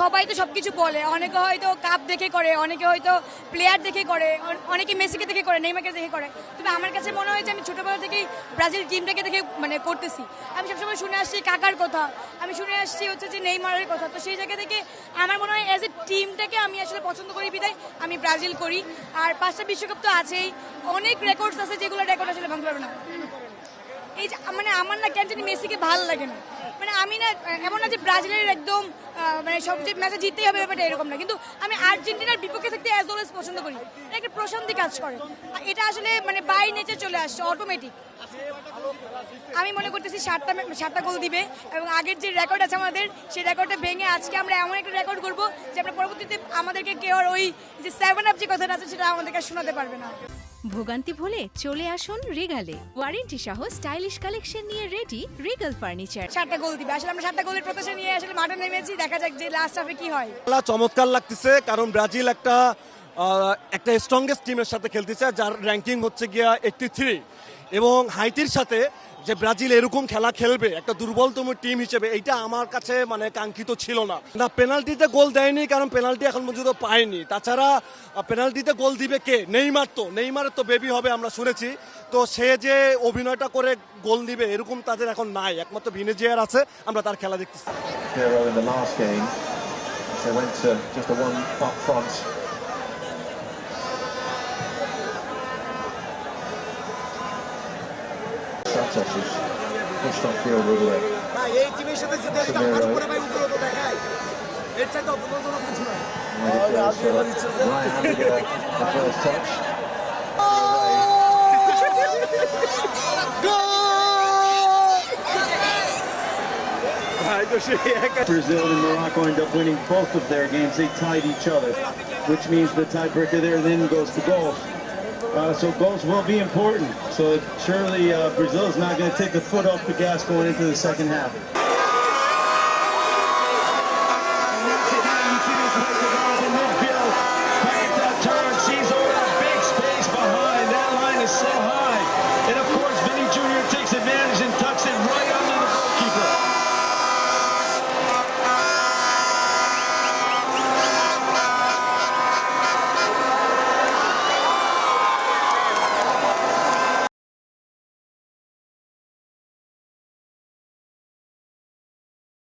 সবাই তো সবকিছু বলে, অনেকে হয়তো কাপ দেখে করে, অনেকে হয়তো প্লেয়ার দেখে করে, অনেকে মেসিকে দেখে করে, নেইমারকে দেখে করে। তবে আমার কাছে মনে হয় যে আমি ছোটবেলা থেকেই ব্রাজিল টিমটাকে দেখে মানে করতেছি। আমি সবসময় শুনে আসছি কাকার কথা, আমি শুনে আসছি হচ্ছে যে নেইমারের কথা। তো সেই জায়গা থেকে আমার মনে হয় অ্যাজ এ টিমটাকে আমি আসলে পছন্দ করি বিধায় আমি ব্রাজিল করি। আর 5টা বিশ্বকাপ তো আছেই, অনেক রেকর্ডস আছে যেগুলো রেকর্ড আসলে ভাঙতে পারবে না। এই যে মানে আমার না কেন জানি মেসিকে ভালো লাগে না, মানে আমি না এমন না যে ব্রাজিলের একদম মানে সবচেয়ে ম্যাচে জিততেই হবে ব্যাপারটা এরকম না, কিন্তু আমি আর্জেন্টিনার বিপক্ষে থাকতে অ্যাজ অলওয়েজ পছন্দ করি। এটা একটা প্রশান্তি কাজ করে, এটা আসলে মানে বাই নেচার চলে আসছে অটোমেটিক। আমি মনে করতেছি 7টা গোল দিবে এবং আগের যে রেকর্ড আছে আমাদের সেই রেকর্ডটা ভেঙে আজকে আমরা এমন একটা রেকর্ড করবো যে আমরা পরবর্তীতে আমাদেরকে কেউ আর ওই যে 7 আপ যে কথাটা আছে সেটা আমাদেরকে শোনাতে পারবে না। ভোগান্তি ভুলে চলে আসুন রিগালে, ওয়ারেন্টি সহ স্টাইলিশ কালেকশন নিয়ে রেডি রিগাল ফার্নিচার। 7টা গোল দিবে, আসলে আমরা 7টা গোলের প্রত্যাশা নিয়ে আসলে মাঠে নেমেছি, দেখা যাক যে লাস্ট হাফে কি হয়। চমৎকার লাগতেছে, কারণ ব্রাজিল একটা স্ট্রংগেস্ট টিমের সাথে খেলতেছে, যার র্যাঙ্কিং হচ্ছে গিয়া 83, এবং হাইতির সাথে যে ব্রাজিল এরকম খেলা খেলবে একটা দুর্বলতম টিম হিসেবে, এইটা আমার কাছে মানে কাঙ্ক্ষিত ছিল না। পেনাল্টিতে গোল দেয়নি, কারণ পেনাল্টি এখন পর্যন্ত পায়নি। তাছাড়া পেনাল্টিতে গোল দিবে কে? নেইমারের তো বেবি হবে আমরা শুনেছি। তো সে যে অভিনয়টা করে গোল দিবে এরকম তাদের এখন নাই, একমাত্র ভিনিসিয়াস আছে, আমরা তার খেলা দেখতেছি। in the last game, they went to just a one up front. Santos is pushed on field all the way. Ryan had to get a first touch. Brazil and Morocco end up winning both of their games. They tied each other, which means the tiebreaker there then goes to goals. So goals will be important. So surely Brazil is not going to take the foot off the gas going into the second half.